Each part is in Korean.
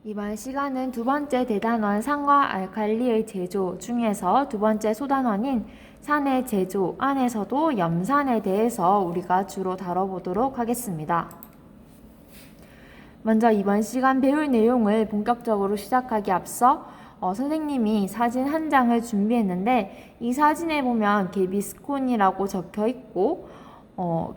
이번 시간은 두 번째 대단원 산과 알칼리의 제조 중에서 두 번째 소단원인 산의 제조 안에서도 염산에 대해서 우리가 주로 다뤄보도록 하겠습니다. 먼저 이번 시간 배울 내용을 본격적으로 시작하기 앞서 선생님이 사진 한 장을 준비했는데 이 사진에 보면 개비스콘이라고 적혀 있고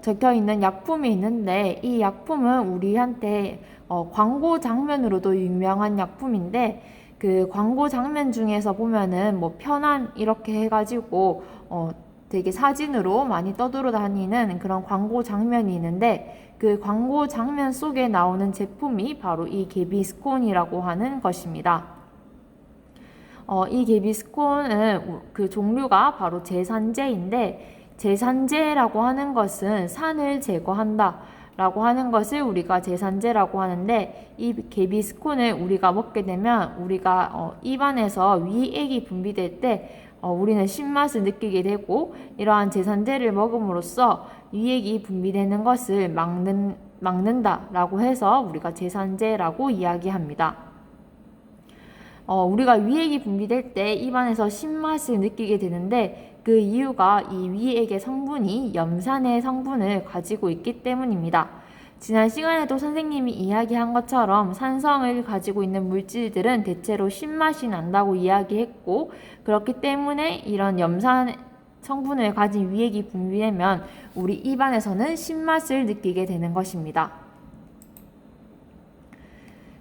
적혀 있는 약품이 있는데 이 약품은 우리한테 광고 장면으로도 유명한 약품인데 그 광고 장면 중에서 보면은 뭐 편안 이렇게 해가지고 되게 사진으로 많이 떠돌아다니는 그런 광고 장면이 있는데 그 광고 장면 속에 나오는 제품이 바로 이 개비스콘이라고 하는 것입니다. 이 개비스콘은 그 종류가 바로 제산제인데 제산제라고 하는 것은 산을 제거한다 라고 하는 것을 우리가 제산제라고 하는데 이 개비스콘을 우리가 먹게 되면 우리가 입안에서 위액이 분비될 때 우리는 신맛을 느끼게 되고 이러한 제산제를 먹음으로써 위액이 분비되는 것을 막는다 라고 해서 우리가 제산제라고 이야기합니다. 우리가 위액이 분비될 때 입안에서 신맛을 느끼게 되는데 그 이유가 이 위액의 성분이 염산의 성분을 가지고 있기 때문입니다. 지난 시간에도 선생님이 이야기한 것처럼 산성을 가지고 있는 물질들은 대체로 신맛이 난다고 이야기했고 그렇기 때문에 이런 염산 성분을 가진 위액이 분비되면 우리 입안에서는 신맛을 느끼게 되는 것입니다.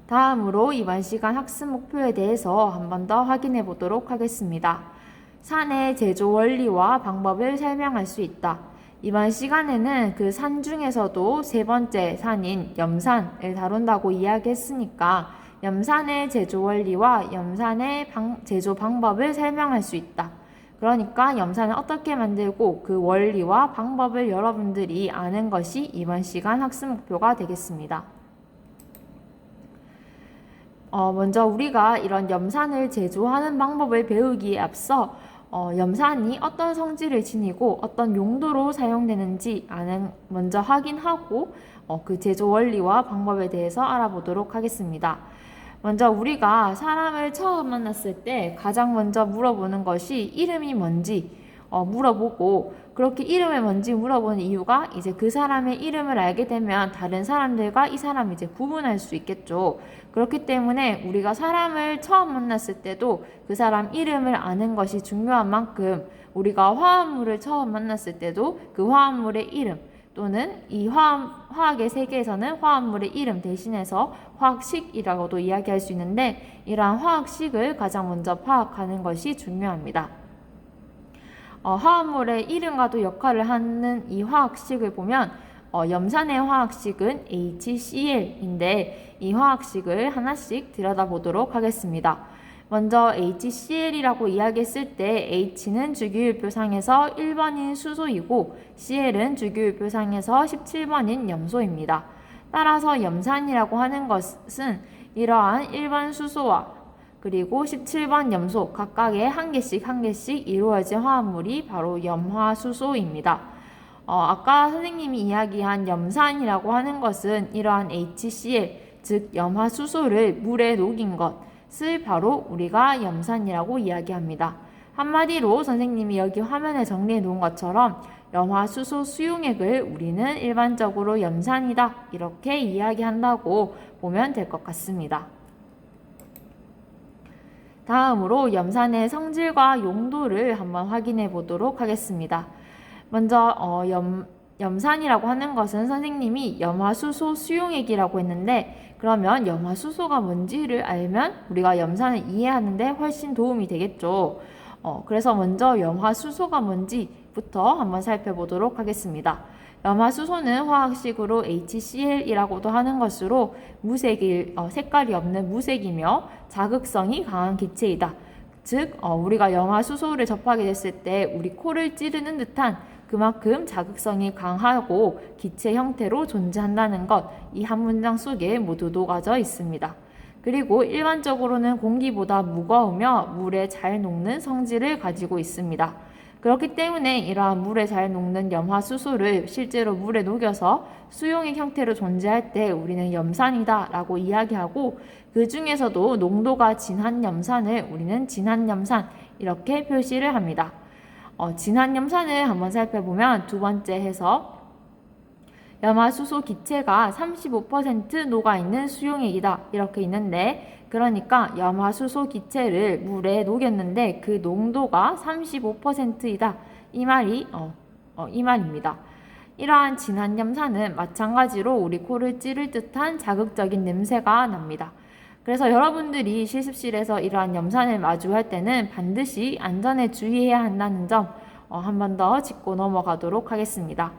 다음으로 이번 시간 학습 목표에 대해서 한 번 더 확인해 보도록 하겠습니다. 산의 제조 원리와 방법을 설명할 수 있다. 이번 시간에는 그 산 중에서도 세 번째 산인 염산을 다룬다고 이야기했으니까 염산의 제조 원리와 염산의 제조 방법을 설명할 수 있다. 그러니까 염산을 어떻게 만들고 그 원리와 방법을 여러분들이 아는 것이 이번 시간 학습 목표가 되겠습니다. 먼저 우리가 이런 염산을 제조하는 방법을 배우기에 앞서 염산이 어떤 성질을 지니고 어떤 용도로 사용되는지 먼저 확인하고 그 제조 원리와 방법에 대해서 알아보도록 하겠습니다. 먼저 우리가 사람을 처음 만났을 때 가장 먼저 물어보는 것이 이름이 뭔지 물어보고 그렇게 이름이 뭔지 물어보는 이유가 이제 그 사람의 이름을 알게 되면 다른 사람들과 이 사람을 이제 구분할 수 있겠죠. 그렇기 때문에 우리가 사람을 처음 만났을 때도 그 사람 이름을 아는 것이 중요한 만큼 우리가 화합물을 처음 만났을 때도 그 화합물의 이름 또는 이 화학의 세계에서는 화합물의 이름 대신해서 화학식이라고도 이야기할 수 있는데 이러한 화학식을 가장 먼저 파악하는 것이 중요합니다. 화합물의 이름과도 역할을 하는 이 화학식을 보면 염산의 화학식은 HCl인데 이 화학식을 하나씩 들여다보도록 하겠습니다. 먼저 HCl이라고 이야기했을 때 H는 주기율표상에서 1번인 수소이고 Cl은 주기율표상에서 17번인 염소입니다. 따라서 염산이라고 하는 것은 이러한 1번 수소와 그리고 17번 염소 각각의 한 개씩 이루어진 화합물이 바로 염화수소입니다. 아까 선생님이 이야기한 염산이라고 하는 것은 이러한 HCl, 즉 염화수소를 물에 녹인 것을 바로 우리가 염산이라고 이야기합니다. 한마디로 선생님이 여기 화면에 정리해 놓은 것처럼 염화수소 수용액을 우리는 일반적으로 염산이다 이렇게 이야기한다고 보면 될 것 같습니다. 다음으로 염산의 성질과 용도를 한번 확인해 보도록 하겠습니다. 먼저 염산이라고 하는 것은 선생님이 염화수소 수용액이라고 했는데 그러면 염화수소가 뭔지를 알면 우리가 염산을 이해하는데 훨씬 도움이 되겠죠. 그래서 먼저 염화수소가 뭔지부터 한번 살펴보도록 하겠습니다. 염화수소는 화학식으로 HCl이라고도 하는 것으로 색깔이 없는 무색이며 자극성이 강한 기체이다. 즉 우리가 염화수소를 접하게 됐을 때 우리 코를 찌르는 듯한 그만큼 자극성이 강하고 기체 형태로 존재한다는 것, 이 한 문장 속에 모두 녹아져 있습니다. 그리고 일반적으로는 공기보다 무거우며 물에 잘 녹는 성질을 가지고 있습니다. 그렇기 때문에 이러한 물에 잘 녹는 염화수소를 실제로 물에 녹여서 수용액 형태로 존재할 때 우리는 염산이다 라고 이야기하고 그 중에서도 농도가 진한 염산을 우리는 진한 염산 이렇게 표시를 합니다. 진한 염산을 한번 살펴보면 두 번째 해서 염화수소 기체가 35% 녹아있는 수용액이다 이렇게 있는데, 그러니까 염화수소 기체를 물에 녹였는데 그 농도가 35%이다 이 말입니다. 이러한 진한 염산은 마찬가지로 우리 코를 찌를 듯한 자극적인 냄새가 납니다. 그래서 여러분들이 실습실에서 이러한 염산을 마주할 때는 반드시 안전에 주의해야 한다는 점 한 번 더 짚고 넘어가도록 하겠습니다.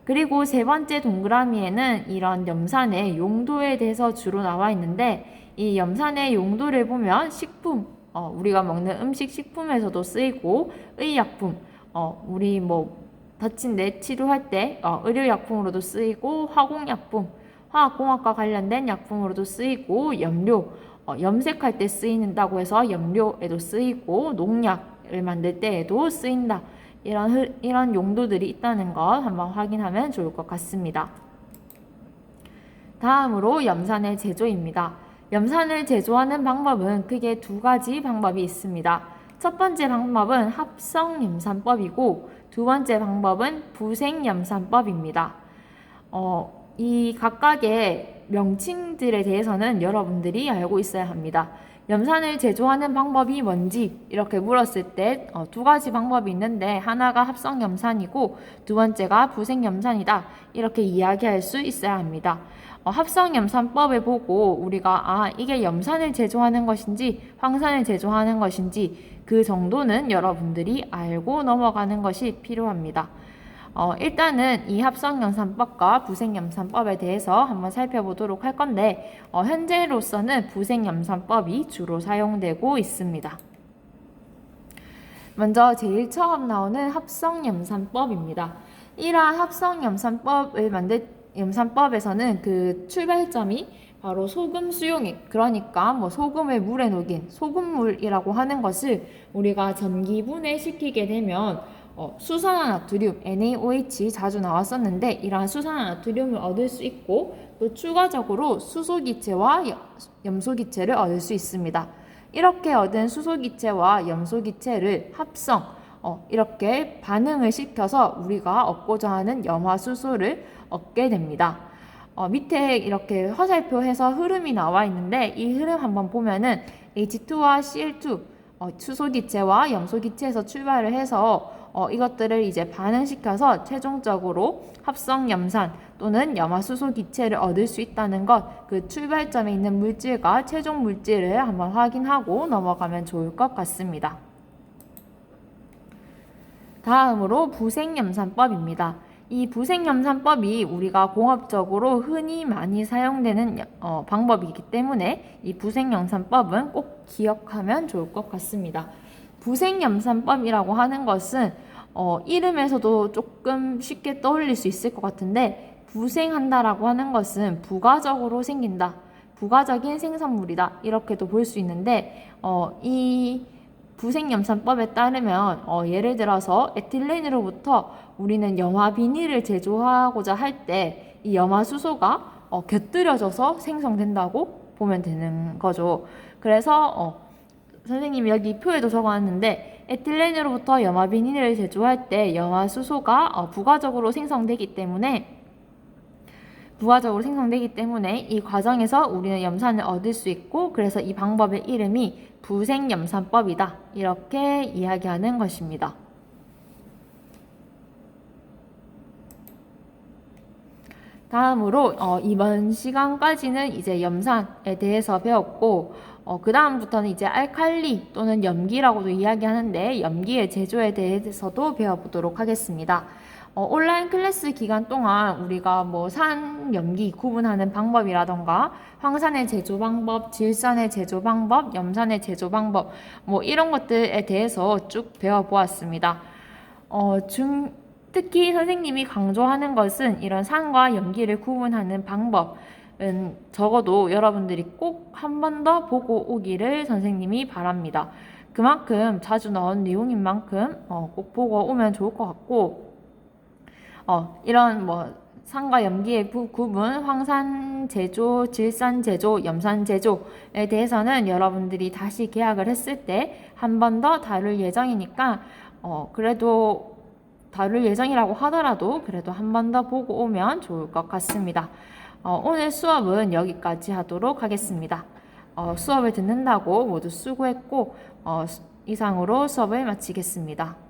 그리고 세 번째 동그라미에는 이런 염산의 용도에 대해서 주로 나와 있는데, 이 염산의 용도를 보면 식품, 우리가 먹는 음식 식품에서도 쓰이고, 의약품, 우리 다친 데 치료할 때 의료약품으로도 쓰이고, 화공약품, 화학공학과 관련된 약품으로도 쓰이고, 염료, 염색할 때 쓰인다고 해서 염료에도 쓰이고, 농약을 만들 때에도 쓰인다. 이런 용도들이 있다는 것 한번 확인하면 좋을 것 같습니다. 다음으로 염산의 제조입니다. 염산을 제조하는 방법은 크게 두 가지 방법이 있습니다. 첫 번째 방법은 합성염산법이고, 두 번째 방법은 부생염산법입니다. 이 각각의 명칭들에 대해서는 여러분들이 알고 있어야 합니다. 염산을 제조하는 방법이 뭔지 이렇게 물었을 때 두 가지 방법이 있는데, 하나가 합성염산이고 두 번째가 부생염산이다 이렇게 이야기할 수 있어야 합니다. 합성염산법을 보고 우리가 이게 염산을 제조하는 것인지 황산을 제조하는 것인지 그 정도는 여러분들이 알고 넘어가는 것이 필요합니다. 일단은 이 합성염산법과 부생염산법에 대해서 한번 살펴보도록 할 건데, 현재로서는 부생염산법이 주로 사용되고 있습니다. 먼저 제일 처음 나오는 합성염산법입니다. 이러한 합성염산법을 만들 염산법에서는 그 출발점이 바로 소금 수용액, 그러니까 소금을 물에 녹인 소금물이라고 하는 것을 우리가 전기분해시키게 되면 수산화나트륨, NaOH 자주 나왔었는데, 이러한 수산화나트륨을 얻을 수 있고, 또 추가적으로 수소기체와 염소기체를 얻을 수 있습니다. 이렇게 얻은 수소기체와 염소기체를 합성, 이렇게 반응을 시켜서 우리가 얻고자 하는 염화수소를 얻게 됩니다. 밑에 이렇게 화살표해서 흐름이 나와 있는데, 이 흐름 한번 보면은 H2와 Cl2, 수소기체와 염소기체에서 출발을 해서 이것들을 이제 반응시켜서 최종적으로 합성염산 또는 염화수소 기체를 얻을 수 있다는 것, 그 출발점에 있는 물질과 최종 물질을 한번 확인하고 넘어가면 좋을 것 같습니다. 다음으로 부생염산법입니다. 이 부생염산법이 우리가 공업적으로 흔히 많이 사용되는 방법이기 때문에 이 부생염산법은 꼭 기억하면 좋을 것 같습니다. 부생염산법이라고 하는 것은 이름에서도 조금 쉽게 떠올릴 수 있을 것 같은데, 부생한다라고 하는 것은 부가적으로 생긴다, 부가적인 생산물이다 이렇게도 볼 수 있는데, 이 부생염산법에 따르면 예를 들어서 에틸렌으로부터 우리는 염화비닐을 제조하고자 할 때 이 염화수소가 곁들여져서 생성된다고 보면 되는 거죠. 그래서 선생님이 여기 표에도 적어놨는데, 에틸렌으로부터 염화비닐을 제조할 때 염화수소가 부가적으로 생성되기 때문에 이 과정에서 우리는 염산을 얻을 수 있고, 그래서 이 방법의 이름이 부생염산법이다 이렇게 이야기하는 것입니다. 다음으로 이번 시간까지는 이제 염산에 대해서 배웠고, 그 다음부터는 이제 알칼리 또는 염기라고도 이야기하는데, 염기의 제조에 대해서도 배워보도록 하겠습니다. 온라인 클래스 기간 동안 우리가 산염기 구분하는 방법이라던가 황산의 제조 방법, 질산의 제조 방법, 염산의 제조 방법 이런 것들에 대해서 쭉 배워보았습니다. 특히 선생님이 강조하는 것은 이런 산과 염기를 구분하는 방법은 적어도 여러분들이 꼭 한 번 더 보고 오기를 선생님이 바랍니다. 그만큼 자주 나온 내용인 만큼 꼭 보고 오면 좋을 것 같고, 이런 산과 염기의 구분, 황산 제조, 질산 제조, 염산 제조에 대해서는 여러분들이 다시 계약을 했을 때 한 번 더 다룰 예정이니까 그래도 다룰 예정이라고 하더라도 그래도 한 번 더 보고 오면 좋을 것 같습니다. 오늘 수업은 여기까지 하도록 하겠습니다. 수업을 듣는다고 모두 수고했고 이상으로 수업을 마치겠습니다.